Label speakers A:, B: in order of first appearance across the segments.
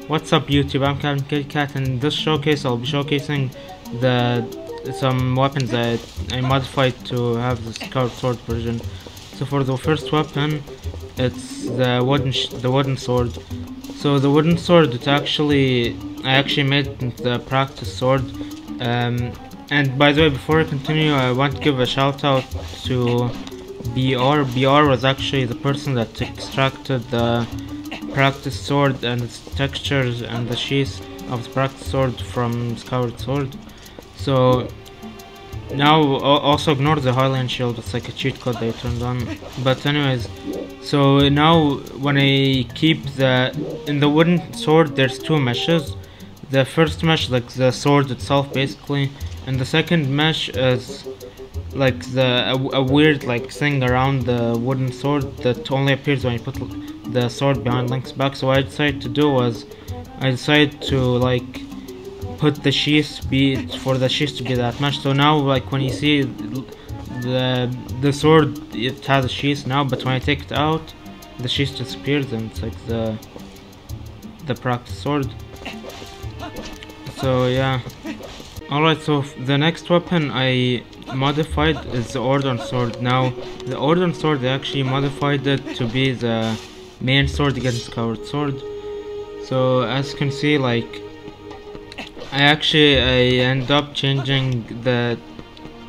A: What's up YouTube, I'm Captain Kid Cat, and in this showcase I'll be showcasing some weapons that I modified to have the Skyward Sword version. So for the first weapon, it's the wooden sword. So the wooden sword, I actually made the practice sword. And by the way, before I continue, I want to give a shout out to BR. BR was actually the person that extracted the practice sword and its textures and the sheath of the practice sword from Skyward Sword. So now also ignore the Highland shield, it's like a cheat code they turned on. But anyways, so now when I keep in the wooden sword there's two meshes. The first mesh, like the sword itself basically, and the second mesh is like a weird like thing around the wooden sword that only appears when you put the sword behind Link's back. So what I decided to do was I decided to like put the sheath to be that mesh. So now like when you see the sword, it has a sheath now, but when I take it out the sheath disappears and it's like the practice sword. So yeah. Alright, so the next weapon I modified is the Ordon sword. Now the Ordon sword, they actually modified it to be the main sword against Skyward Sword. So as you can see, like I end up changing the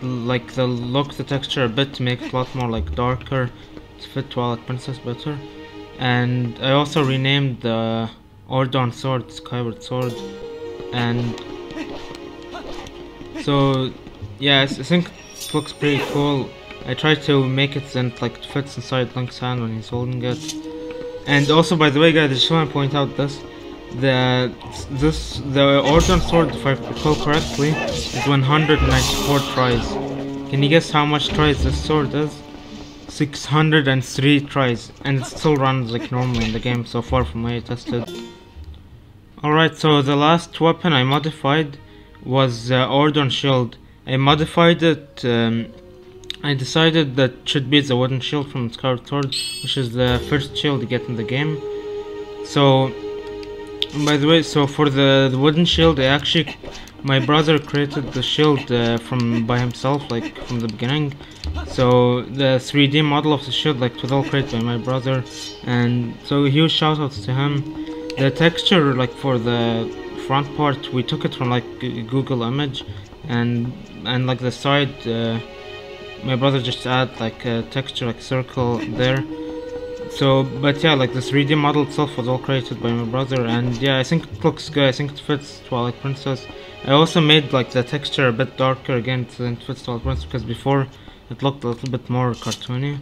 A: look, the texture a bit to make it a lot more like darker to fit Twilight Princess better. And I also renamed the Ordon sword Skyward Sword. And so yeah, I think it looks pretty cool. I tried to make it like fits inside Link's hand when he's holding it. And also, by the way guys, I just want to point out this. The Ordon sword, if I recall correctly, is 194 tries. Can you guess how much tries this sword is? 603 tries, and it still runs like normally in the game so far from what I tested. Alright, so the last weapon I modified was Ordon shield. I modified it, I decided that it should be the wooden shield from Skyward Sword, which is the first shield you get in the game. So, by the way, so for the wooden shield, my brother created the shield by himself, like from the beginning. So the 3D model of the shield, like, was all created by my brother, and so huge shout outs to him. The texture, like for the front part, we took it from like Google image, and like the side, my brother just add like a texture, like circle there. So, but yeah, like the 3D model itself was all created by my brother, and yeah, I think it looks good. I think it fits Twilight Princess. I also made like the texture a bit darker again so it fits Twilight Princess, because before it looked a little bit more cartoony.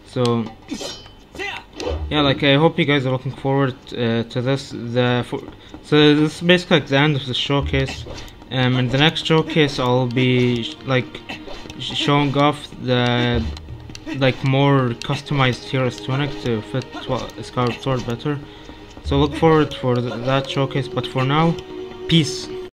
A: So yeah, like I hope you guys are looking forward to this. So this is basically like the end of the showcase. In the next showcase I'll be like showing off the more customized hero's tunic to fit Skyward Sword better. So look forward for that showcase, but for now, peace.